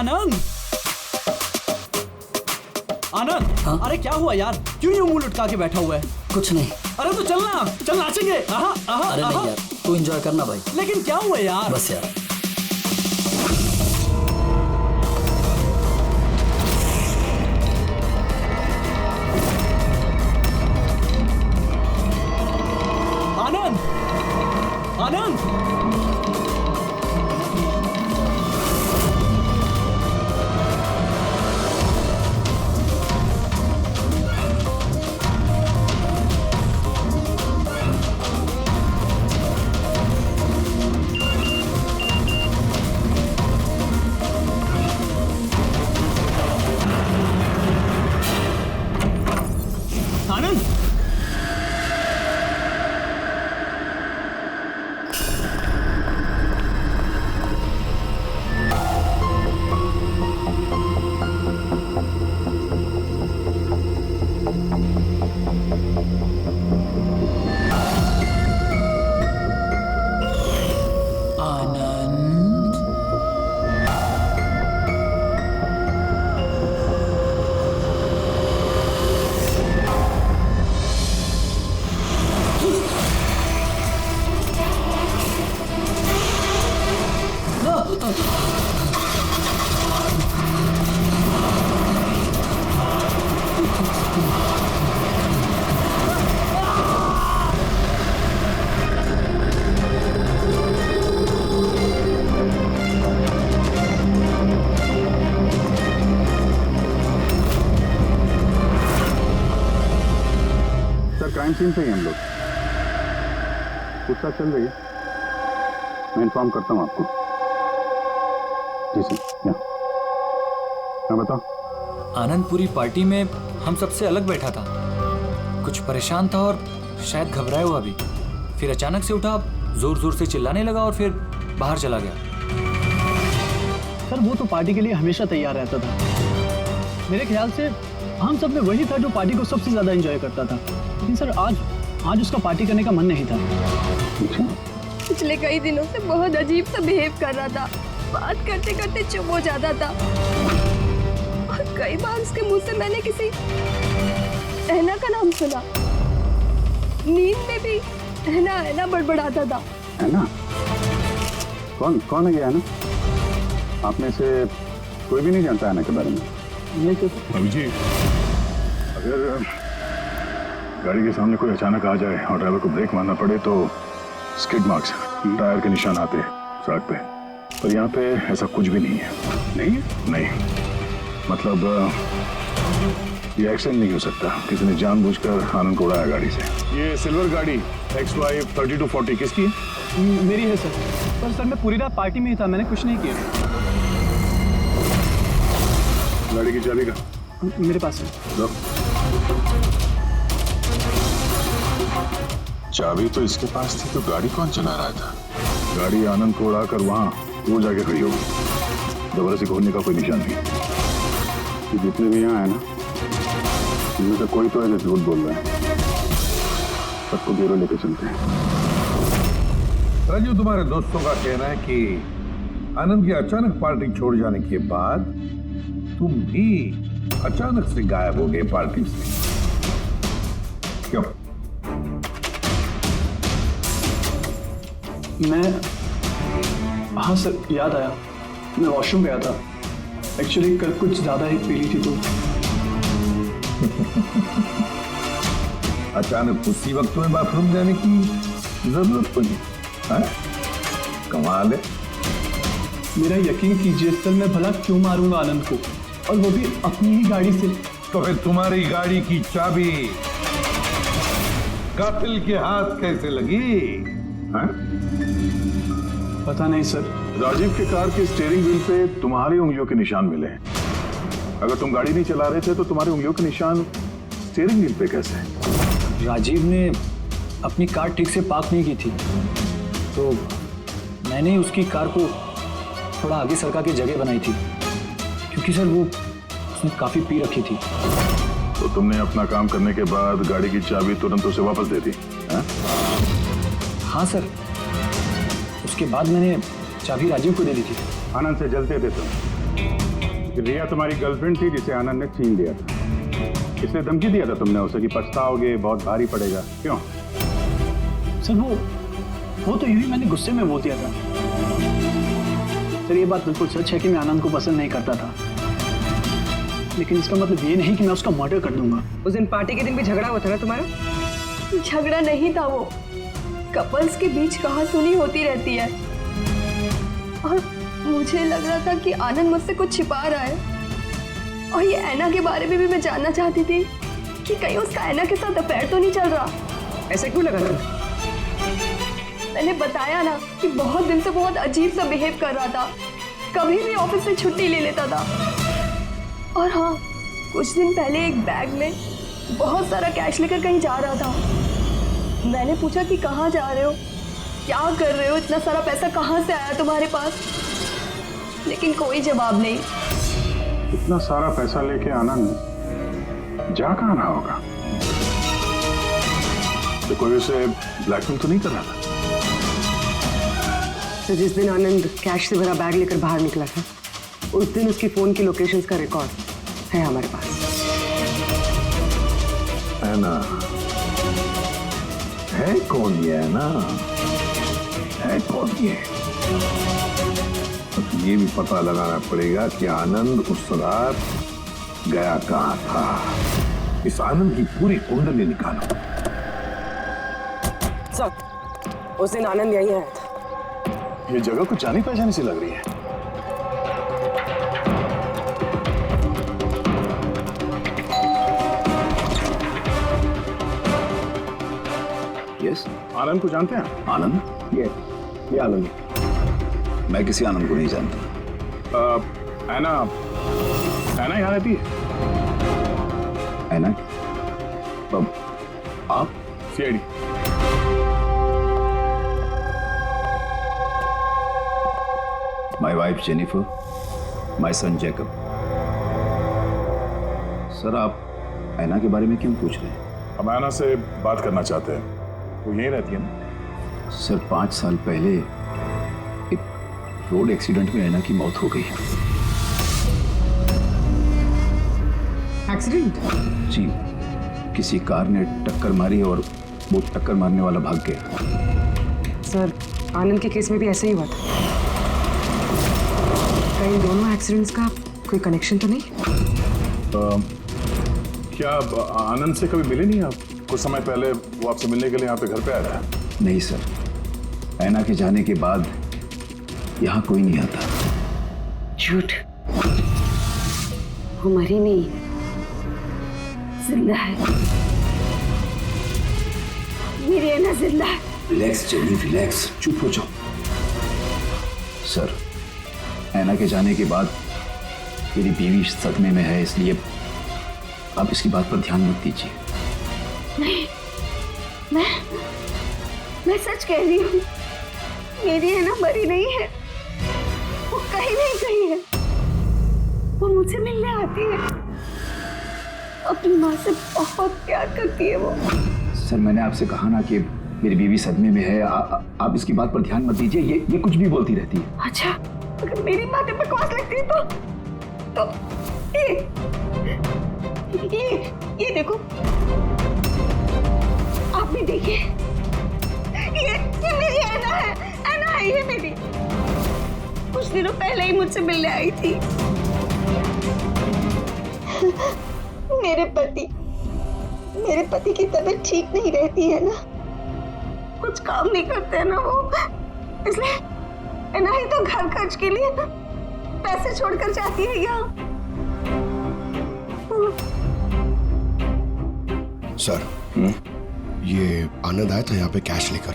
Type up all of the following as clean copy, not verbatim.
आनंद, आनंद। हाँ? अरे क्या हुआ यार, क्यों यूं मुंह लटका के बैठा हुआ है? कुछ नहीं। अरे तो चलना, चल नाचेंगे। अरे नहीं यार, तू एंजॉय करना भाई। लेकिन क्या हुआ यार? बस यार। आनंद, आनंद। आनंद, आनंद, सर क्राइम सीन पे ही हम लोग, पूछताछ चल रही है, मैं इन्फॉर्म करता हूँ आपको। जी सर। हाँ बताओ। आनंद पूरी पार्टी में हम सबसे अलग बैठा था, कुछ परेशान था और शायद घबराया हुआ भी। फिर अचानक से उठा, जोर जोर से चिल्लाने लगा और फिर बाहर चला गया। सर वो तो पार्टी के लिए हमेशा तैयार रहता था। मेरे ख्याल से हम सब में वही था जो पार्टी को सबसे ज्यादा एंजॉय करता था। लेकिन सर आज उसका पार्टी करने का मन नहीं था। पिछले कई दिनों से बहुत अजीब सा बिहेव कर रहा था, बात करते करते चुप हो जाता था और कई बार उसके मुंह से मैंने किसी ऐना का नाम सुना। नींद में भी ऐना ऐना बड़बड़ाता था। ऐना? कौन है ये ऐना? आप में से कोई भी नहीं जानता ऐना के बारे में? नहीं तो अभी जी, अगर गाड़ी के सामने कोई अचानक आ जाए और ड्राइवर को ब्रेक मारना पड़े तो स्किड मार्क्स, टायर के निशान आते हैं सड़क पे, पर यहाँ पे ऐसा कुछ भी नहीं है। नहीं, मतलब ये एक्सीडेंट नहीं हो सकता। किसी ने जानबूझकर आनंद को उड़ाया गाड़ी से। ये सिल्वर गाड़ी XY 3240 किसकी है? मेरी है सर। पर सर मैं पूरी रात पार्टी में ही था, मैंने कुछ नहीं किया। गाड़ी की चाबी का मेरे पास है। लो। चाबी तो इसके पास थी, तो गाड़ी कौन चला रहा था? गाड़ी आनंद को उड़ाकर वहां वो जाके खड़ी होगी। दोबारा से खोलने का कोई निशान नहीं। ये जितने भी यहाँ है ना, इनमें से कोई तो ऐसे झूठ बोल रहा है। सबको ब्यूरो लेके चलते हैं। राजू, तुम्हारे दोस्तों का कहना है कि आनंद की अचानक पार्टी छोड़ जाने के बाद तुम भी अचानक से गायब हो गए पार्टी से। क्यों? हाँ सर, याद आया, मैं वॉशरूम गया था। एक्चुअली कल कुछ ज्यादा ही पी ली थी तो। अचानक उसी वक्त में बाथरूम जाने की जरूरत पड़ी? कमाल है। मेरा यकीन कीजिए सर, मैं भला क्यों मारूंगा आनंद को, और वो भी अपनी ही गाड़ी से। तो फिर तुम्हारी गाड़ी की चाबी कातिल के हाथ कैसे लगी? पता नहीं सर। राजीव के कार के स्टीयरिंग व्हील पे तुम्हारी उंगलियों के निशान मिले हैं। अगर तुम गाड़ी नहीं चला रहे थे तो तुम्हारी उंगलियों के निशान स्टीयरिंग व्हील पे कैसे? राजीव ने अपनी कार ठीक से पार्क नहीं की थी, तो मैंने उसकी कार को थोड़ा आगे सरका के जगह बनाई थी, क्योंकि सर वो उसने काफी पी रखी थी। तो तुमने अपना काम करने के बाद गाड़ी की चाबी तुरंत उसे वापस दे दी? हाँ सर, उसके बाद मैंने चाबी राजीव को दे दी थी। आनंद से जलते थे तुम? रिया तुम्हारी गर्लफ्रेंड थी जिसे आनंद ने छीन लिया था। इसने धमकी दिया था तुमने उसे कि पछताओगे, बहुत भारी पड़ेगा। क्यों? सर वो तो यूं ही मैंने गुस्से में बोल दिया था। सर ये बात बिल्कुल सच है कि मैं आनंद को पसंद नहीं करता था, लेकिन इसका मतलब ये नहीं कि मैं उसका मर्डर कर दूंगा। उस दिन पार्टी के दिन भी झगड़ा हुआ था ना तुम्हारा? झगड़ा नहीं था, वो कपल्स के बीच कहासुनी होती रहती है और मुझे लग रहा था कि आनंद मुझसे कुछ छिपा रहा है। और ये ऐना के बारे में भी मैं जानना चाहती थी कि कहीं उसका ऐना के साथ अफेयर तो नहीं चल रहा। ऐसा क्यों लगा था? मैंने बताया ना कि बहुत दिन से बहुत अजीब सा बिहेव कर रहा था, कभी भी ऑफिस से छुट्टी ले लेता था। और हाँ, कुछ दिन पहले एक बैग में बहुत सारा कैश लेकर कहीं जा रहा था। मैंने पूछा कि कहाँ जा रहे हो, क्या कर रहे हो, इतना सारा पैसा कहाँ से आया तुम्हारे पास? लेकिन कोई जवाब नहीं। इतना सारा पैसा लेके आनंद जा कहाँ रहा होगा? तो कोई उसे ब्लैकमेल तो नहीं कर रहा था? तो जिस दिन आनंद कैश से भरा बैग लेकर बाहर निकला था, उस दिन उसकी फोन की लोकेशंस का रिकॉर्ड है हमारे पास। है ना? है कौन ये ऐना? है कौन ये? अब ये भी पता लगाना पड़ेगा कि आनंद उस रात गया कहाँ था। इस आनंद की पूरी कुंडली निकालो। सर, उस दिन आनंद यहीं आया था। ये जगह कुछ जानी पहचानी सी लग रही है। यस, आनंद को जानते हैं? आनंद? ये आनंद। मैं किसी आनंद को नहीं जानता। ऐना यहाँ रहती है? ऐना? अब आप? CID. My wife Jennifer, my son Jacob. Sir, आप ऐना के बारे में क्यों पूछ रहे हैं? हम ऐना से बात करना चाहते हैं। वो यहीं रहती है ना? सर, 5 साल पहले एक रोड एक्सीडेंट में ऐना की मौत हो गई। एक्सीडेंट? जी, किसी कार ने टक्कर मारी और वो टक्कर मारने वाला भाग गया। सर, आनंद के केस में भी ऐसा ही हुआ था। कहीं दोनों एक्सीडेंट्स का कोई कनेक्शन तो नहीं? क्या आनंद से कभी मिले नहीं आप? कुछ समय पहले वो आपसे मिलने के लिए यहाँ पे घर पे आया था। नहीं सर, ऐना के जाने के बाद यहाँ कोई नहीं आता। झूठ, वो मरी नहीं, जिंदा है। मेरी ऐना जिंदा है। रिलैक्स जेनी, रिलैक्स, चुप हो जाओ। सर, ऐना के जाने के बाद मेरी बीवी सदमे में है, इसलिए आप इसकी बात पर ध्यान मत दीजिए। नहीं, मैं सच कह रही हूँ, मेरी ऐना मरी नहीं है, वो कहीं नहीं गई है। वो मुझसे मिलने आती है, अपनी माँ से बहुत प्यार करती है वो। सर, मैंने आपसे कहा ना कि मेरी बीवी सदमे में है, आप इसकी बात पर ध्यान मत दीजिए। ये कुछ भी बोलती रहती है। अच्छा, अगर मेरी बात पे बकवास लगती है तो ये देखो, आप भी देखिए, ये मेरी ऐना है, ऐना है ये मेरी। कुछ दिनों पहले ही मुझसे मिलने आई थी। मेरे पति की तबीयत ठीक नहीं रहती है ना, कुछ काम नहीं करते हैं ना वो, इसलिए ऐना ही तो घर खर्च के लिए पैसे छोड़कर जाती है यहाँ। सर, ये आनंद आया था यहाँ पे कैश लेकर,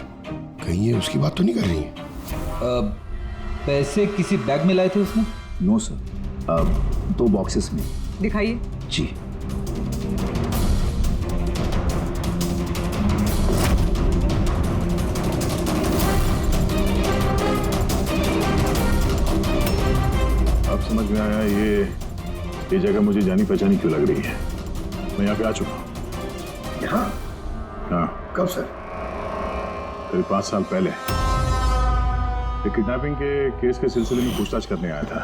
कहीं ये उसकी बात तो नहीं कर रही है? पैसे किसी बैग में लाए थे उसने? नो सर, 2 बॉक्सेस में। दिखाइए। जी। अब समझ में आया ये जगह मुझे जानी पहचानी क्यों लग रही है। मैं यहाँ पे आ चुका हूँ। यहाँ? हाँ। कब सर? करीब 5 साल पहले किडनैपिंग के केस के सिलसिले में पूछताछ करने आया था।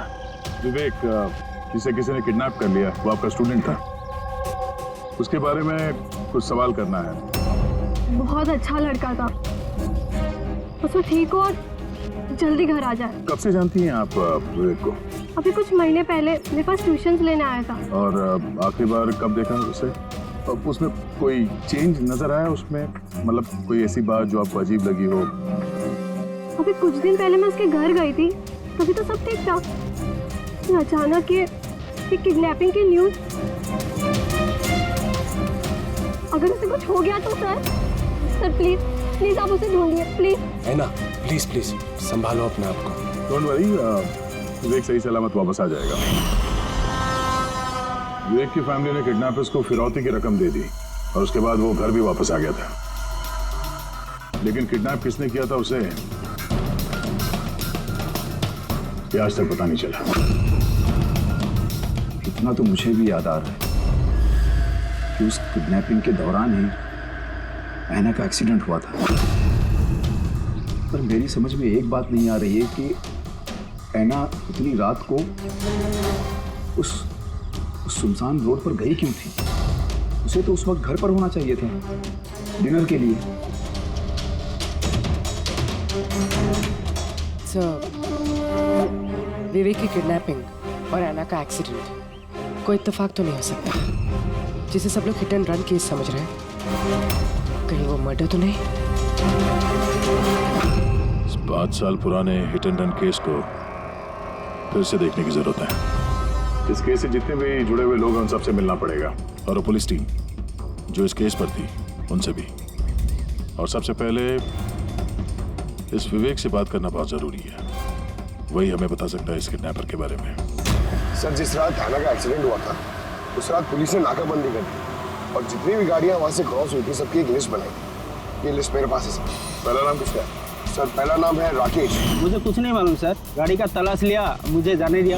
विवेक, जिसे किसी ने किडनैप कर लिया, वो आपका स्टूडेंट था। उसके बारे में कुछ सवाल करना है। बहुत अच्छा लड़का था, उसको ठीक हो और जल्दी घर आ जाए। कब से जानती हैं आप विवेक को? अभी कुछ महीने पहले मेरे पास ट्यूशंस लेने आया था। और आखिरी बार कब देखा उसे? उसमें कोई चेंज नजर आया उसमें? मतलब कोई ऐसी बात जो आपको अजीब लगी हो? अभी कुछ दिन पहले मैं उसके घर गई थी, तभी तो सब ठीक था। अचानक ये किडनैपिंग की न्यूज। अगर उसे कुछ हो गया तो सर प्लीज प्लीज आप उसे ढूंढिए प्लीज। है ना, प्लीज प्लीज संभालो अपने आप को। डोंट वरी, विवेक सही सलामत वापस आ जाएगा। विवेक की फैमिली ने किडनैपर्स को फिरौती की रकम दे दी और उसके बाद वो घर भी वापस आ गया था। लेकिन किडनैप किसने किया था उसे ये आज तक पता नहीं चला। इतना तो मुझे भी याद आ रहा है कि उस किडनैपिंग के दौरान ही ऐना का एक्सीडेंट हुआ था। पर मेरी समझ में एक बात नहीं आ रही है कि ऐना इतनी रात को उस सुनसान रोड पर गई क्यों थी? उसे तो उस वक्त घर पर होना चाहिए था डिनर के लिए। विवेक की किडनैपिंग और ऐना का एक्सीडेंट कोई इत्तेफाक तो नहीं हो सकता, जिसे सब लोग हिट एंड रन केस समझ रहे हैं। कहीं वो मर्डर तो नहीं? 5 साल पुराने हिट एंड रन केस को फिर से देखने की जरूरत है। इस केस से जितने भी जुड़े हुए लोग हैं उन सबसे मिलना पड़ेगा, और पुलिस टीम जो इस केस पर थी उनसे भी। और सबसे पहले इस विवेक से बात करना बहुत जरूरी है। वही हमें बता सकता है इस किडनैपर के बारे में। सर, जिस रात ऐना का एक्सीडेंट हुआ था उस रात पुलिस ने नाकाबंदी कर दी और जितनी भी गाड़ियां वहां से क्रॉस हुई थी सबकी एक लिस्ट बनाई। ये लिस्ट मेरे पास है सर। पहला नाम किसका है? सर पहला नाम है राकेश। मुझे कुछ नहीं मालूम सर, गाड़ी का तलाश लिया, मुझे जाने दिया।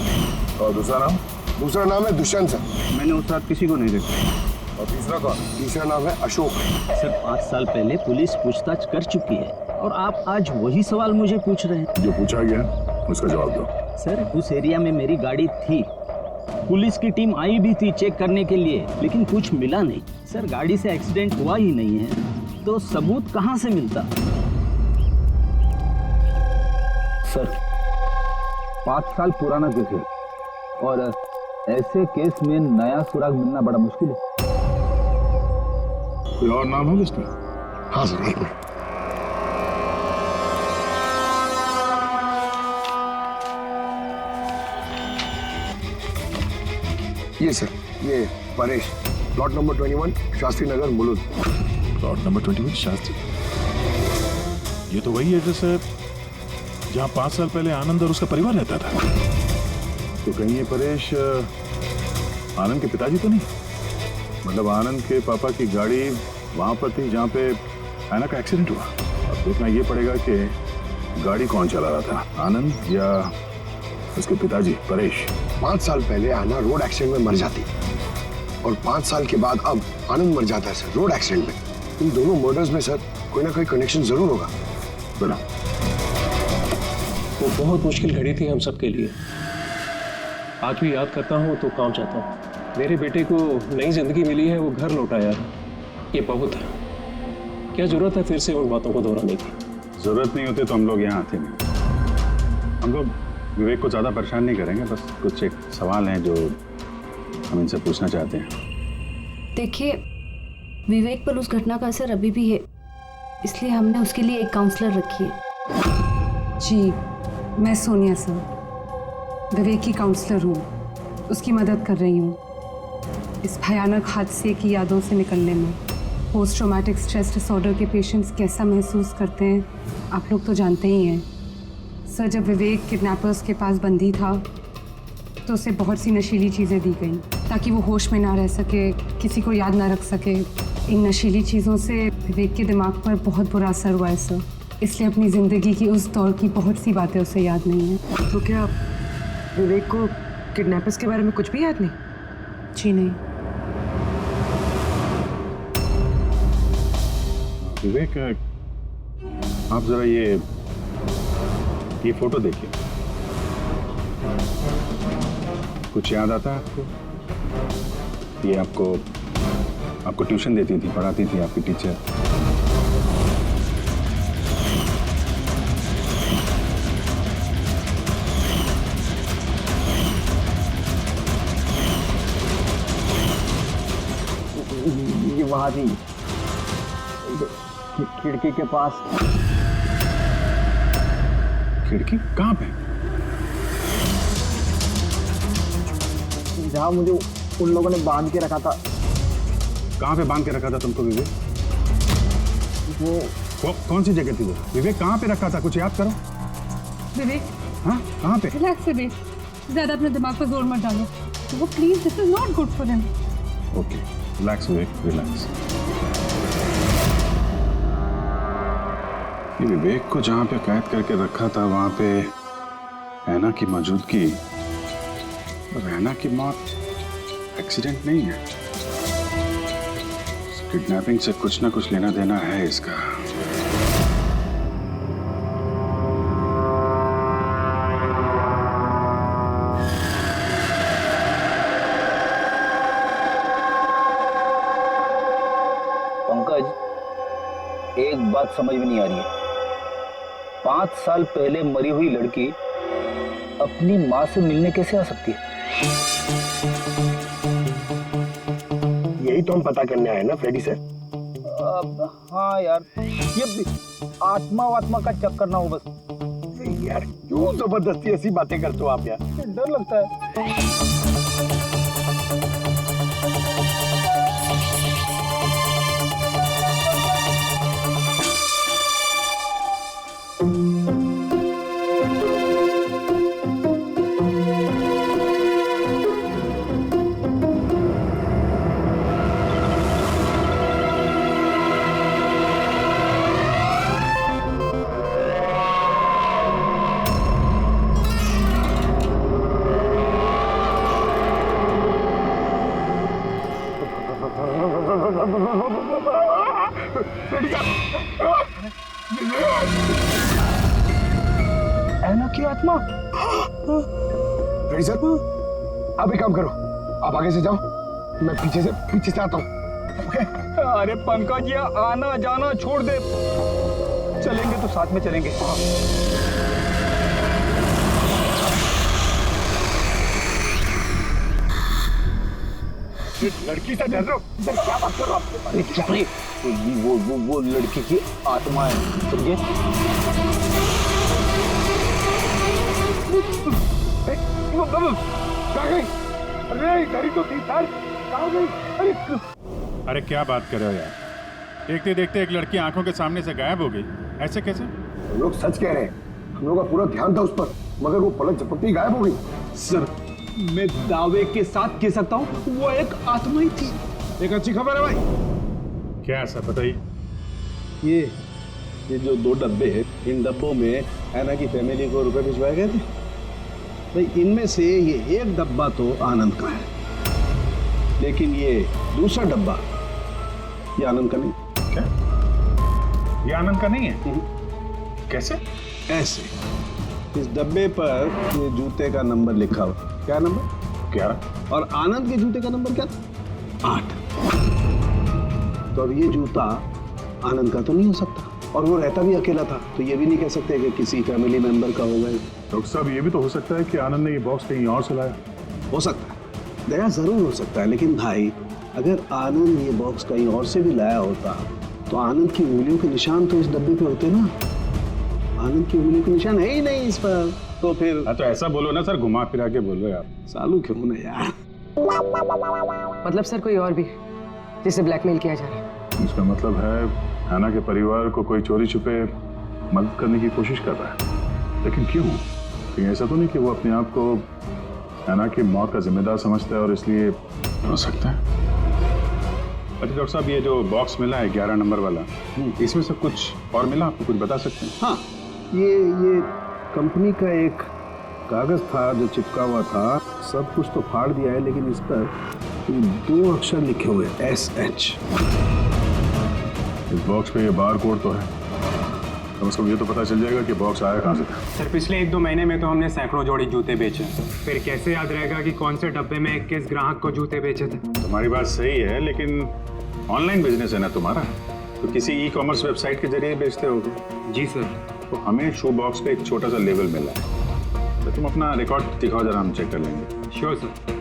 और दूसरा नाम? दूसरा नाम है दुष्यंत सर। मैंने उस रात किसी को नहीं देखा। और तीसरा कौन? तीसरा नाम है अशोक। सर 5 साल पहले पुलिस पूछताछ कर चुकी है और आप आज वही सवाल मुझे पूछ रहे हैं। जो पूछा गया उसका जवाब दो। सर उस एरिया में मेरी गाड़ी थी, पुलिस की टीम आई भी थी चेक करने के लिए, लेकिन कुछ मिला नहीं। सर गाड़ी से एक्सीडेंट हुआ ही नहीं है तो सबूत कहां से मिलता? सर 5 साल पुराना केस है और ऐसे केस में नया सुराग मिलना बड़ा मुश्किल है। कोई और नाम है इसमें? हाँ सर, एक मिनट। ये सर, ये Paresh, plot number 21 Shastri Nagar Mulund. Plot number 21 Shastri. ये तो वही एड्रेस है जहाँ 5 साल पहले आनंद और उसका परिवार रहता था। तो कहीं ये परेश आनंद के पिताजी तो नहीं? मतलब आनंद के पापा की गाड़ी वहां पर थी जहाँ पे ऐना का एक्सीडेंट हुआ। अब देखना ये पड़ेगा कि गाड़ी कौन चला रहा था, आनंद या उसके पिताजी परेश। 5 साल पहले ऐना रोड एक्सीडेंट में मर जाती और 5 साल के बाद अब आनंद मर जाता है सर रोड एक्सीडेंट में। इन दोनों मर्डर्स में सर कोई ना कोई कनेक्शन जरूर होगा। बना वो बहुत मुश्किल घड़ी थी हम सबके लिए। आज भी याद करता हूँ तो काम चाहता हूँ। मेरे बेटे को नई जिंदगी मिली है, वो घर लौटाया है, ये बहुत है। क्या जरूरत है फिर से उन बातों को दोहराने की? जरूरत नहीं होती तो हम लोग यहाँ आते नहीं। हम लोग विवेक को ज्यादा परेशान नहीं करेंगे, बस कुछ एक सवाल हैं जो हम इनसे पूछना चाहते हैं। देखिए, विवेक पर उस घटना का असर अभी भी है, इसलिए हमने उसके लिए एक काउंसलर रखी है। जी, मैं सोनिया सर, विवेक की काउंसलर हूँ, उसकी मदद कर रही हूँ इस भयानक हादसे की यादों से निकलने में। पोस्ट ट्रॉमेटिक स्ट्रेस डिसऑर्डर के पेशेंट्स कैसा महसूस करते हैं आप लोग तो जानते ही हैं। सर, जब विवेक किडनैपर्स के पास बंदी था तो उसे बहुत सी नशीली चीज़ें दी गई ताकि वो होश में ना रह सके, किसी को याद ना रख सके। इन नशीली चीज़ों से विवेक के दिमाग पर बहुत बुरा असर हुआ है सर, इसलिए अपनी ज़िंदगी की उस दौर की बहुत सी बातें उसे याद नहीं है। तो क्या विवेक को किडनैपर्स के बारे में कुछ भी याद नहीं? जी नहीं। विवेक, आप जरा ये फोटो देखिए। कुछ याद आता है आपको? ये आपको ट्यूशन देती थी, पढ़ाती थी आपकी टीचर। ये वहां थी, खिड़की के पास। खिड़की कहाँ पे? जहाँ मुझे उन लोगों ने बांध के रखा था। कहाँ पे बांध के रखा था तुमको विवेक? वो कौन सी जगह थी वो? विवेक कहाँ पे रखा था, कुछ याद करो। विवेक, हाँ कहाँ पे? रिलैक्स विवेक, ज्यादा अपने दिमाग पर जोर मत डालो। वो please, this is not good for him. Okay, relax Vivek, relax. ये विवेक को जहाँ पे कैद करके रखा था वहाँ पे रैना की मौजूदगी, रैना की मौत एक्सीडेंट नहीं है। किडनैपिंग से कुछ ना कुछ लेना देना है इसका। पंकज, एक बात समझ में नहीं आ रही है। 5 साल पहले मरी हुई लड़की अपनी माँ से मिलने कैसे आ सकती है? यही तो हम पता करने आए ना फ्रेडी सर। हाँ यार, ये आत्मा का चक्कर ना हो बस। यार क्यों जबरदस्ती ऐसी बातें करते हो आप यार? डर लगता है। ऐना की आत्मा। फ्रेडी सर, आप एक काम करो, आप आगे से जाओ, मैं पीछे से आता हूँ। अरे पंकज, ये आना जाना छोड़ दे, चलेंगे तो साथ में चलेंगे। लड़की से डर रहे हो? सर क्या बात कर रहे हो आप? अरे क्या रे, वो लड़की की आत्मा है, समझे? अरे गाड़ी तो थी सर, कहाँ गई? अरे क्या बात कर रहे हो यार? देखते देखते एक लड़की आंखों के सामने से गायब हो गई, ऐसे कैसे? हम लोग सच कह रहे हैं, हम लोग का पूरा ध्यान था उस पर, मगर वो पलक झपकते ही गायब हो गई। सर, मैं दावे के साथ कह सकता हूँ वो एक आत्मा ही थी। एक अच्छी खबर है भाई। क्या है सर, बताइए। ये जो 2 डब्बे हैं, इन डब्बों में ऐना की फैमिली को रुपए भिजवाए गए थे भाई। इनमें से ये एक डब्बा तो आनंद का है, लेकिन ये दूसरा डब्बा ये आनंद का नहीं। क्या? ये आनंद का नहीं है? कैसे? ऐसे, इस डब्बे पर ये जूते का नंबर लिखा हुआ। क्या नंबर? 11। और आनंद के जूते का नंबर क्या था? 8। तो अब ये जूता आनंद का तो नहीं हो सकता, और वो रहता भी अकेला था, तो ये भी नहीं कह सकते कि किसी फैमिली मेंबर का होगा। डॉक्टर साहब, ये भी तो हो सकता है कि आनंद ने ये बॉक्स कहीं और से लाया। हो सकता है, दया जरूर हो सकता है, लेकिन भाई अगर आनंद ये बॉक्स कहीं और से भी लाया होता तो आनंद की उंगलियों के निशान तो इस डब्बे पे होते ना। आनंद की उंगलियों के निशान है ही नहीं इस पर, तो फिर। तो ऐसा बोलो ना सर, घुमा फिरा के बोलो यार। सालू क्यों ना यार। मतलब सर कोई और भी जिसे ब्लैकमेल किया जा रहा है? इसका मतलब है ऐना के परिवार को कोई चोरी छुपे मदद करने की कोशिश कर रहा है, लेकिन क्यों? कहीं ऐसा तो नहीं कि वो अपने आप को ऐना की मौत का जिम्मेदार समझता है और इसलिए? हो सकता है। अच्छा डॉक्टर साहब, ये जो बॉक्स मिला है 11 नंबर वाला, इसमें से कुछ और मिला? आपको कुछ बता सकते हैं? हाँ, ये कंपनी का एक कागज था जो चिपका हुआ था। सब कुछ तो फाड़ दिया है, लेकिन इस पर 2 अक्षर लिखे हुए, SH। इस बॉक्स पे ये बार कोड तो है, कम से कम ये तो पता चल जाएगा कि बॉक्स आया कहाँ से था। सर पिछले 1-2 महीने में तो हमने सैकड़ों जोड़ी जूते बेचे, फिर कैसे याद रहेगा कि कौन से डब्बे में किस ग्राहक को जूते बेचे थे। तुम्हारी बात सही है, लेकिन ऑनलाइन बिजनेस है ना तुम्हारा, तो किसी ई कॉमर्स वेबसाइट के जरिए बेचते होगे। जी सर। तो हमें शू बॉक्स का एक छोटा सा लेबल मिला है, तो तुम अपना रिकॉर्ड दिखाओ जरा, हम चेक कर लेंगे। Sure sir.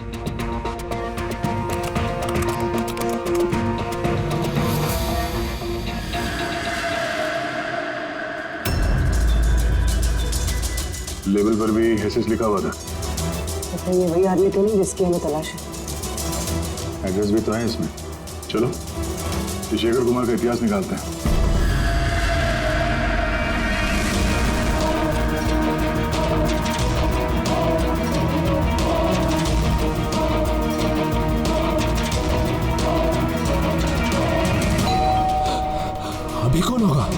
लेबल पर भी एसएस लिखा हुआ था। अच्छा ये वही आदमी तो नहीं जिसकी हमें तलाश है? एड्रेस भी तो है इसमें। चलो शेखर कुमार का इतिहास निकालते हैं। अभी कौन होगा?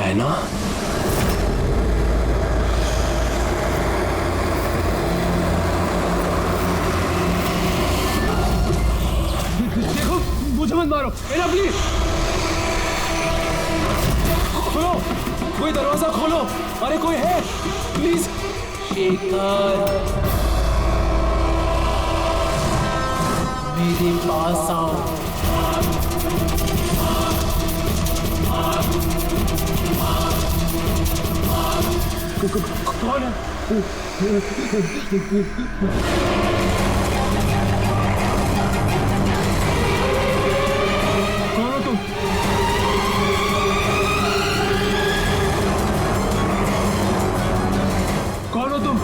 ऐना? देखो मुझे मत मारो, ऐना प्लीज खोलो, कोई दरवाजा खोलो। अरे कोई है प्लीज। शेखर मेरे पास आओ। कौन है? कौन हो तुम? कौन हो तुम?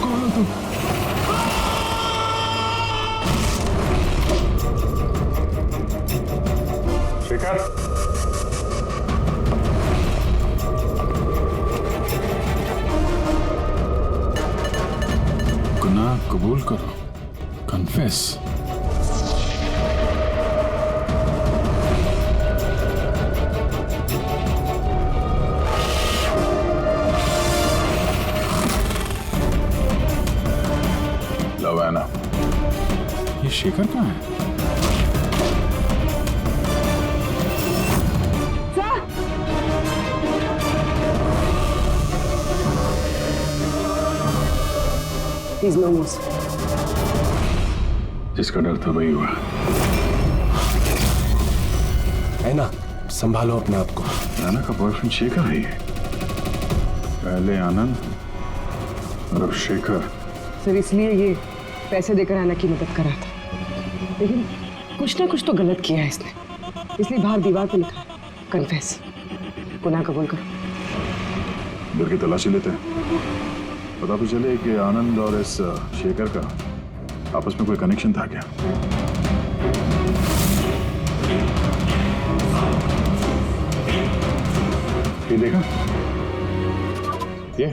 कौन हो तुम? शेखर, गुनाह कबूल करो, कन्फेस। लवाना, ये शेखर कहाँ है? He's no more. जिसका डर था वही हुआ। ऐना, संभालो अपने आप को। ऐना का बॉयफ्रेंड शेखर है ये। पहले आनंद और अब शेखर। सर इसलिए ये पैसे देकर आना की मदद कर रहा था, लेकिन कुछ ना कुछ तो गलत किया है इसने, इसलिए बाहर दीवार पर लिखा है कन्फेस, गुनाह कबूल करो। घर की तलाशी लेते हैं, पता तो चले कि आनंद और इस शेखर का आपस में कोई कनेक्शन था क्या। ये देखा, ये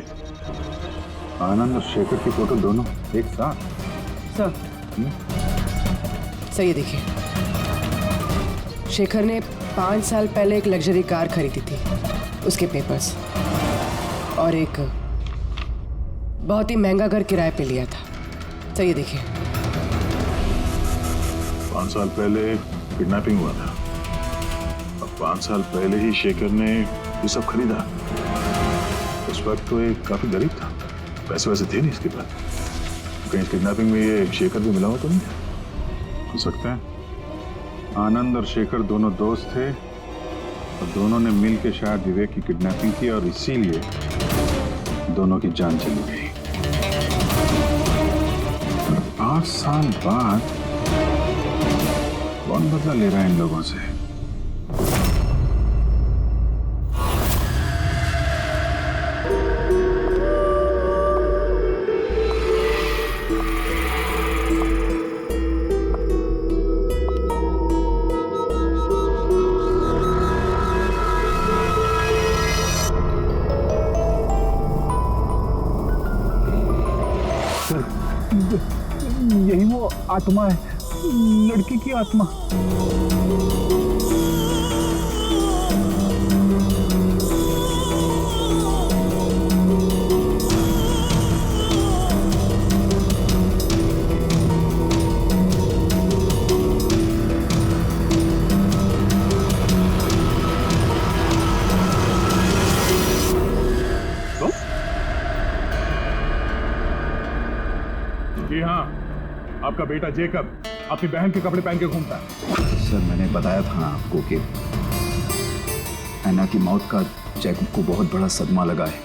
आनंद और शेखर की फोटो दोनों एक साथ। सर सर ये देखिए, शेखर ने 5 साल पहले एक लग्जरी कार खरीदी थी, उसके पेपर्स, और एक बहुत ही महंगा घर किराए पे लिया था। सर ये देखिए, 5 साल पहले किडनैपिंग हुआ था, अब 5 साल पहले ही शेखर ने ये सब खरीदा। उस वक्त तो ये काफी गरीब था, पैसे वैसे थे नहीं इसके पास। कहीं किडनैपिंग में ये शेखर भी मिला हो तो नहीं? हो सकता है आनंद और शेखर दोनों दोस्त थे और दोनों ने मिल के शायद विवेक की किडनैपिंग की और इसीलिए दोनों की जान चली गई। 5 साल बाद कौन बदला ले रहा है इन लोगों से? यही वो आत्मा है, लड़की की आत्मा। जी हाँ, आपका बेटा जेकब अपनी बहन के कपड़े पहन के घूमता है। सर मैंने बताया था आपको कि ऐना की मौत का जैकब को बहुत बड़ा सदमा लगा है।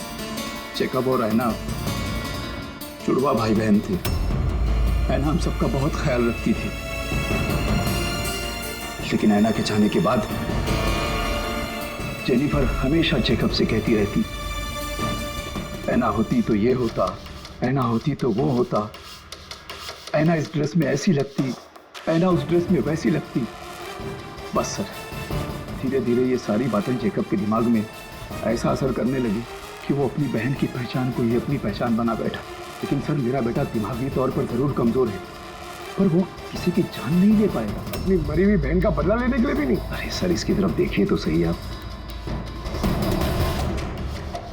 जैकब और ऐना जुड़वा भाई बहन थे। ऐना हम सबका बहुत ख्याल रखती थी, लेकिन ऐना के जाने के बाद जेनिफर हमेशा जैकब से कहती रहती, ऐना होती तो ये होता, ऐना होती तो वो होता, ऐना इस ड्रेस में ऐसी लगती, ऐना उस ड्रेस में वैसी लगती। बस सर, धीरे धीरे ये सारी बातें जेकब के दिमाग में ऐसा असर करने लगी कि वो अपनी बहन की पहचान को ही अपनी पहचान बना बैठा। लेकिन सर मेरा बेटा दिमागी तौर पर जरूर कमजोर है, पर वो किसी की जान नहीं ले पाएगा। अपनी मरी हुई बहन का बदला लेने के लिए भी नहीं। अरे सर इसकी तरफ देखिए तो सही आप।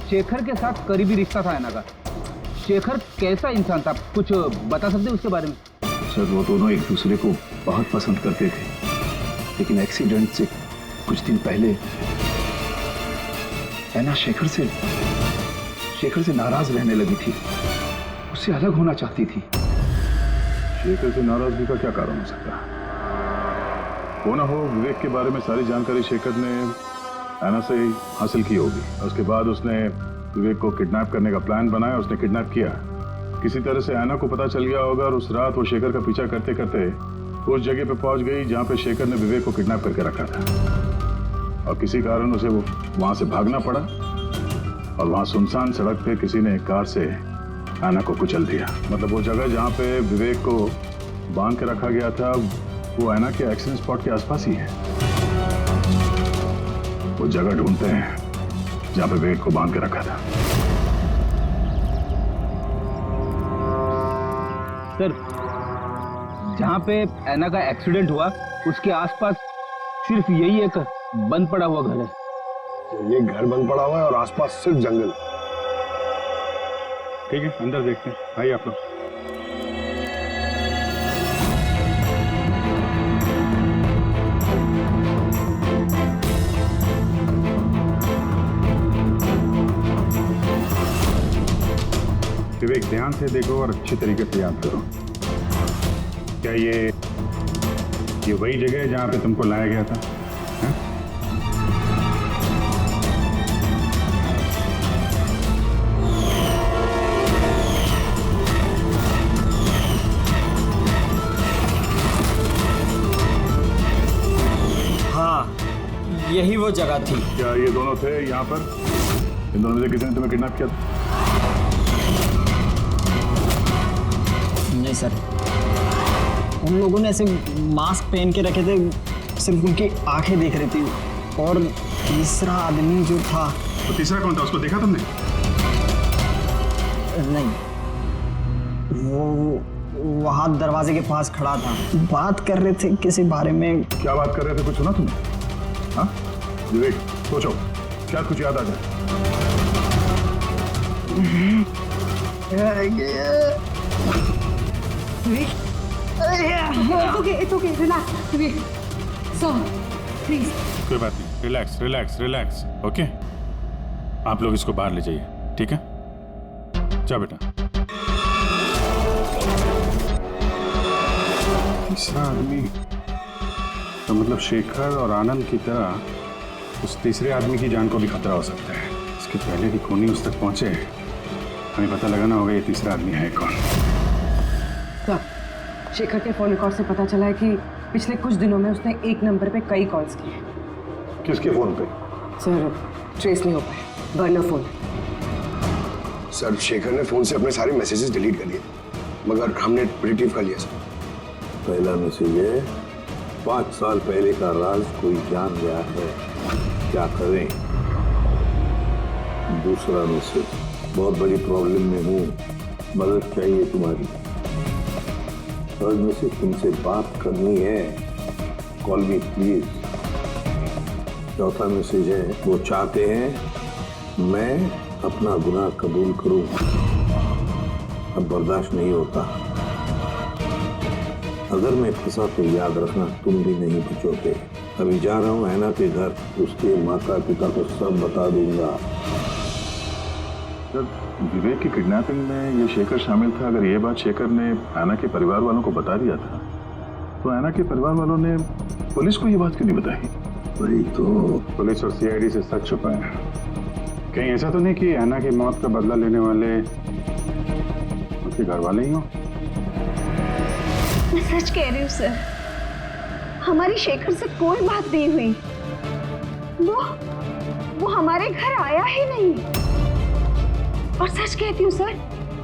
शेखर के साथ करीबी रिश्ता था ऐना का। शेखर कैसा इंसान था, कुछ बता सकते हैं उसके बारे में? सर वो दोनों एक दूसरे को बहुत पसंद करते थे, लेकिन एक्सीडेंट से कुछ दिन पहले ऐना शेखर से नाराज रहने लगी थी, उससे अलग होना चाहती थी। शेखर से नाराजगी का क्या कारण हो सकता है? हो ना हो विवेक के बारे में सारी जानकारी शेखर ने ऐना से हासिल की होगी। उसके बाद उसने विवेक को किडनैप करने का प्लान बनाया, उसने किडनैप किया। किसी तरह से ऐना को पता चल गया होगा और उस रात वो शेखर का पीछा करते करते उस जगह पे पहुंच गई जहां पे शेखर ने विवेक को किडनैप करके रखा था, और किसी कारण उसे वो वहां से भागना पड़ा और वहां सुनसान सड़क पे किसी ने एक कार से ऐना को कुचल दिया। मतलब वो जगह जहां पे विवेक को बांध के रखा गया था वो ऐना के एक्सीडेंट स्पॉट के आसपास ही है। वो जगह ढूंढते हैं जहां पे विवेक को बांध के रखा था। सर जहां पे ऐना का एक्सीडेंट हुआ उसके आसपास सिर्फ यही एक बंद पड़ा हुआ घर है। ये घर बंद पड़ा हुआ है और आसपास सिर्फ जंगल। ठीक है, अंदर देखते हैं। आइए आप लोग। विवेक ध्यान से देखो और अच्छी तरीके से याद करो। क्या ये वही जगह है जहां पे तुमको लाया गया था? हाँ, यही वो जगह थी। क्या ये दोनों थे यहाँ पर? इन दोनों में से किसी ने तुम्हें किडनैप किया था? नहीं सर, उन लोगों ने ऐसे मास्क पहन के रखे थे, सिर्फ उनकी आंखें देख रही थी। और तीसरा आदमी जो था, तो तीसरा कौन था? उसको देखा तुमने? नहीं, वो वहाँ दरवाजे के पास खड़ा था, बात कर रहे थे किसी बारे में। क्या बात कर रहे थे? कुछ सुना तुमने? हाँ विवेक, सोचो, शायद कुछ याद आ जाए। It's okay, relax. Sir, please. कोई बात नहीं, रिलैक्स रिलैक्स रिलैक्स। ओके, आप लोग इसको बाहर ले जाइए, ठीक है? जा बेटा। तीसरा आदमी तो मतलब शेखर और आनंद की तरह उस तीसरे आदमी की जान को भी खतरा हो सकता है। इसके पहले कि खूनी उस तक पहुंचे, हमें पता लगाना होगा ये तीसरा आदमी है कौन। शेखर के फोन रिकॉर्ड से पता चला है कि पिछले कुछ दिनों में उसने एक नंबर पे कई कॉल्स किए। किसके फोन पे? सर ट्रेस नहीं हो पाए, बर्नर फोन। सर शेखर ने फोन से अपने सारे मैसेजेस डिलीट कर लिए, मगर हमने रिट्रीव कर लिया सर। पहला मैसेज है 5 साल पहले का राज कोई जान गया है, क्या करें। दूसरा मैसेज, बहुत बड़ी प्रॉब्लम में हूँ, मदद चाहिए तुम्हारी। थर्ड मैसेज, तुमसे बात करनी है, कॉल मी प्लीज। चौथा मैसेज है, वो चाहते हैं मैं अपना गुनाह कबूल करूं, अब बर्दाश्त नहीं होता। अगर मैं फंसा तो याद रखना तुम भी नहीं बचोगे। अभी जा रहा हूँ ऐना के घर, उसके माता पिता को सब बता दूंगा। जब विवेक की किडनैपिंग में ये शेखर शामिल था, अगर ये बात शेखर ने ऐना के परिवार वालों को बता दिया था, तो ऐना के परिवार वालों ने पुलिस को ये बात क्यों नहीं बताई? वही तो, पुलिस और सीआईडी से सच छुपा है। कहीं ऐसा तो नहीं कि ऐना की मौत का बदला लेने वाले उसके घर वाले ही हो? मैं सच कह रही हूँ सर, हमारी शेखर से कोई बात नहीं हुई। वो हमारे घर आया ही नहीं। और सच कहती हूँ सर,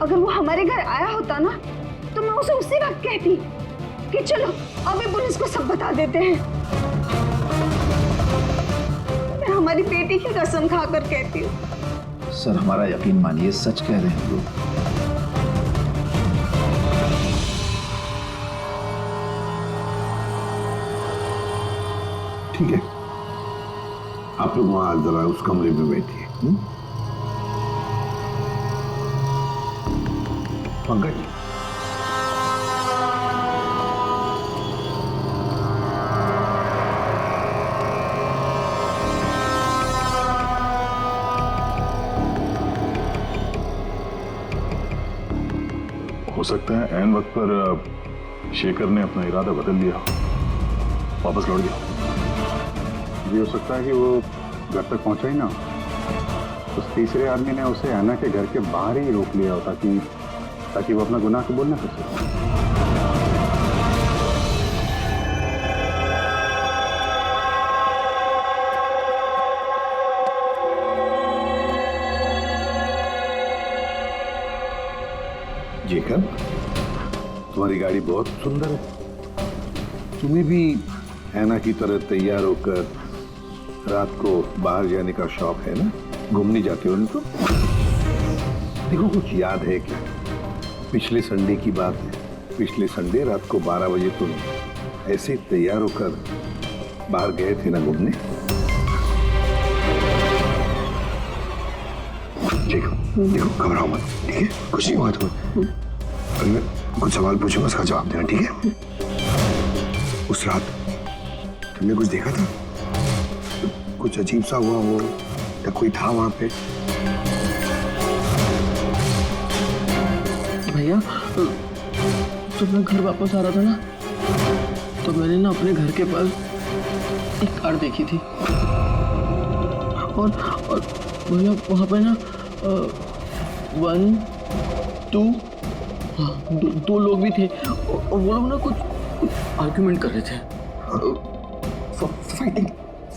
अगर वो हमारे घर आया होता ना, तो मैं उसे उसी वक्त कहती कि चलो अभी पुलिस को सब बता देते हैं। मैं हमारी बेटी की कसम खाकर कहती हूँ। सर हमारा यकीन मानिए, सच कह रहे हैं लोग। ठीक है, आप लोग वहां जरा उस कमरे में बैठिए। पंकज, हो सकता है ऐन वक्त पर शेखर ने अपना इरादा बदल लिया, वापस लौट गया। ये हो सकता है कि वो घर तक पहुंचा ही ना, उस तीसरे आदमी ने उसे ऐना के घर के बाहर ही रोक लिया हो ताकि वो अपना गुनाह कबूल ना कर सके। जेकब, तुम्हारी गाड़ी बहुत सुंदर है। तुम्हें भी ऐना की तरह तैयार होकर रात को बाहर जाने का शौक है ना? घूमने जाते हो ना? तो देखो, कुछ याद है क्या? पिछले संडे की बात है। पिछले संडे रात को 12 बजे तुम ऐसे तैयार होकर बाहर गए थे ना घूमने? देखो घबराओ मत, ठीक है? कुछ नहीं हुआ तुम्हें। अगर मैं कुछ सवाल पूछूंगा उसका जवाब देना, ठीक है? उस रात तुमने कुछ देखा था? कुछ अजीब सा हुआ हो या कोई था वहां पे? भैया, जब मैं घर वापस आ रहा था ना, तो मैंने ना अपने घर के पास एक कार देखी थी। और भैया वहाँ पे ना 1 2 दो लोग भी थे, और वो लोग ना कुछ आर्ग्यूमेंट कर रहे थे।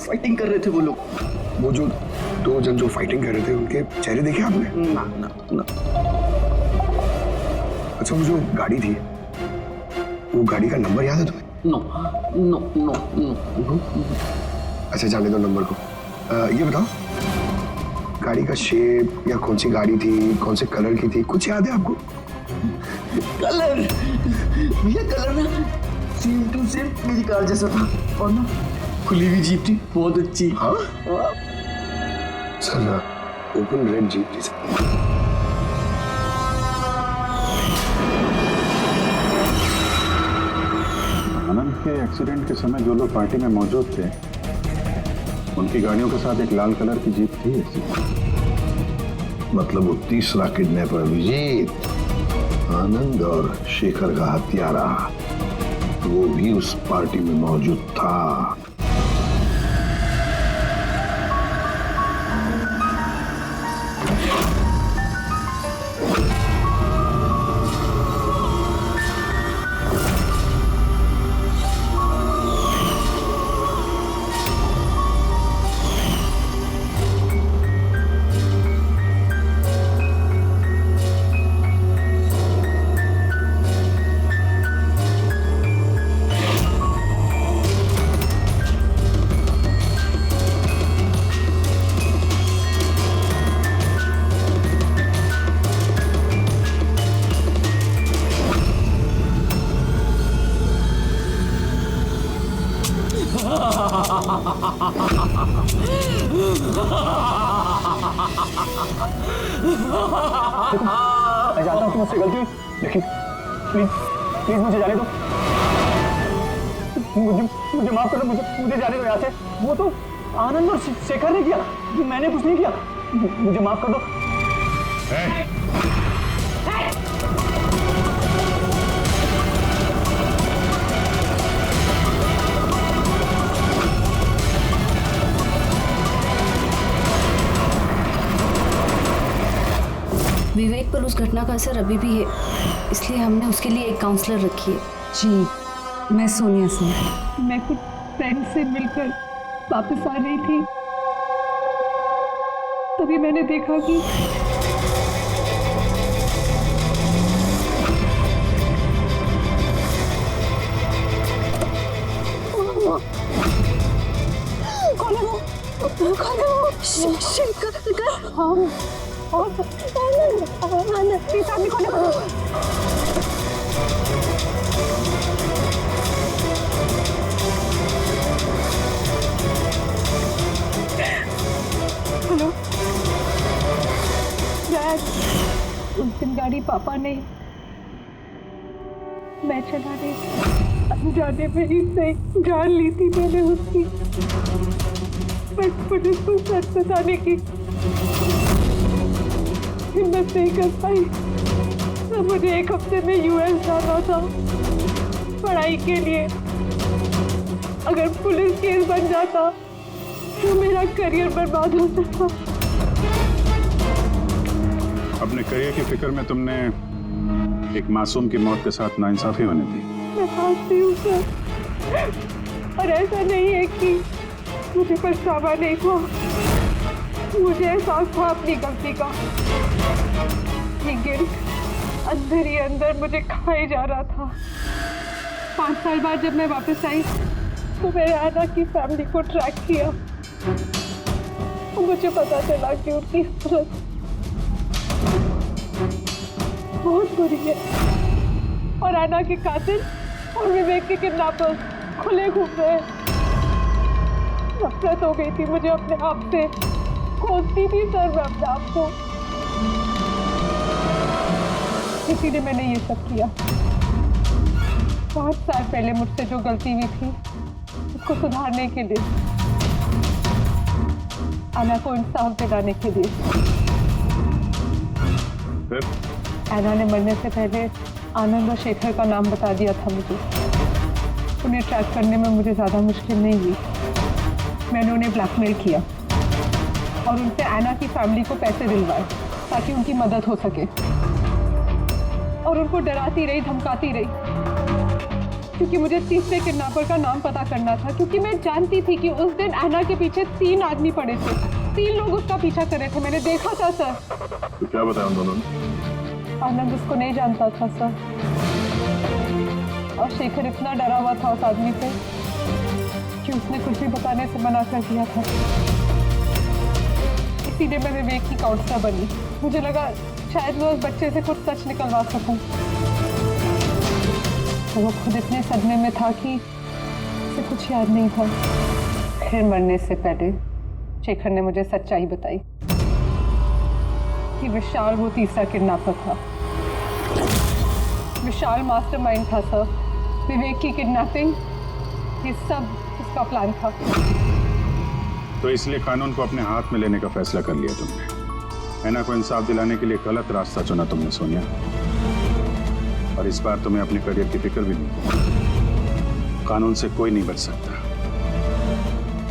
फाइटिंग कर रहे थे वो लोग। वो जो 2 जन जो फाइटिंग कर रहे थे, उनके चेहरे देखे आपने? ना। अच्छा, वो जो गाड़ी थी, वो गाड़ी का नंबर याद है तुम्हें? नो। अच्छा, जाने दो नंबर को। ये बताओ, गाड़ी का शेप या कौन सी गाड़ी थी, कौन से कलर की थी, कुछ याद है आपको? कलर भैया, कलर ना सेम टू सेम मेरी कार जैसा था, और ना खुली हुई जीप थी, बहुत अच्छी। हाँ? सर, ओपन रेड जीप थी सर। आनंद के एक्सीडेंट के समय जो लोग पार्टी में मौजूद थे, उनकी गाड़ियों के साथ एक लाल कलर की जीप थी ऐसी। मतलब वो तीसरा किडनैपर अभिजीत, आनंद और शेखर का हत्यारा, वो भी उस पार्टी में मौजूद था। मैं जानता हूँ कि मुझसे गलती हुई, लेकिन प्लीज प्लीज मुझे जाने दो। मुझे माफ कर दो, मुझे जाने दो यहाँ से। वो तो आनंद और शेखर ने किया, मैंने कुछ नहीं किया। मुझे माफ कर दो। विवेक पर उस घटना का असर अभी भी है, इसलिए हमने उसके लिए एक काउंसलर रखी है। जी, मैं सोनिया सिंह। मैं कुछ फ्रेंड से मिलकर वापस आ रही थी, तभी मैंने देखा कि कौन है वो? कौन है वो? शेखर। हाँ, आनंद, इस आदमी कौन है? हेलो डैड, उस दिन गाड़ी पापा ने मैं चलाने अनजाने में ही सही जान ली थी मैंने उसकी, बट पुलिस को सच बताने की हिम्मत नहीं कर पाई। तो मुझे एक हफ्ते में यूएस जाना था पढ़ाई के लिए। अगर पुलिस केस बन जाता तो मेरा करियर बर्बाद हो सकता। अपने करियर की फिक्र में तुमने एक मासूम की मौत के साथ नाइंसाफी होने दी। मैं समझती हूँ सर, और ऐसा नहीं है कि मुझे पछतावा नहीं था, मुझे एहसास था अपनी गलती का। ये गिल्ट अंदर ही अंदर मुझे खाए जा रहा था। 5 साल बाद जब मैं वापस आई तो मैंने आना की फैमिली को ट्रैक किया और मुझे पता चला कि उनकी हालत बहुत बुरी है और आना के कातिल और विवेक के किडनैपर खुले घूम रहे हैं। नफरत हो गई थी मुझे अपने आप से, खोजती थी सर मैं अपने आप को, इसीलिए मैंने ये सब किया। 5 साल पहले मुझसे जो गलती हुई थी उसको सुधारने के लिए, आना को इंसाफ दिलाने के लिए। आना ने मरने से पहले आनंद और शेखर का नाम बता दिया था मुझे। उन्हें ट्रैक करने में मुझे ज़्यादा मुश्किल नहीं हुई। मैंने उन्हें ब्लैकमेल किया और उनसे आना की फैमिली को पैसे दिलवाए ताकि उनकी मदद हो सके, और उनको डराती रही, धमकाती रही, क्योंकि मुझे तीसरे किडनैपर का नाम पता करना था। क्योंकि मैं जानती थी कि उस दिन आना के पीछे 3 आदमी पड़े थे, 3 लोग उसका पीछा कर रहे थे। मैंने देखा था सर। तो क्या बताया उन दोनों ने? आनंद उसको नहीं जानता था सर, और शेखर इतना डरा हुआ था उस आदमी से कि उसने कुछ भी बताने से मना कर दिया था। इसीलिए मैं विवेक की काउंसलर बनी। मुझे लगा शायद मैं उस बच्चे से कुछ सच निकलवा सकूं। तो वो खुद इतने सदमे में था कि उसे कुछ याद नहीं था। फिर मरने से पहले शेखर ने मुझे सच्चाई बताई कि विशाल वो तीसरा किडनैपर था। विशाल मास्टरमाइंड था सर। विवेक की किडनैपिंग, ये सब उसका प्लान था। तो इसलिए कानून को अपने हाथ में लेने का फैसला कर लिया तुमने। ऐना को इंसाफ दिलाने के लिए गलत रास्ता चुना तुमने सोनिया, और इस बार तुम्हें अपने करियर की फिक्र भी नहीं। कानून से कोई नहीं बच सकता।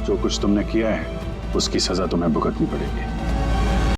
जो कुछ तुमने किया है उसकी सजा तुम्हें भुगतनी पड़ेगी।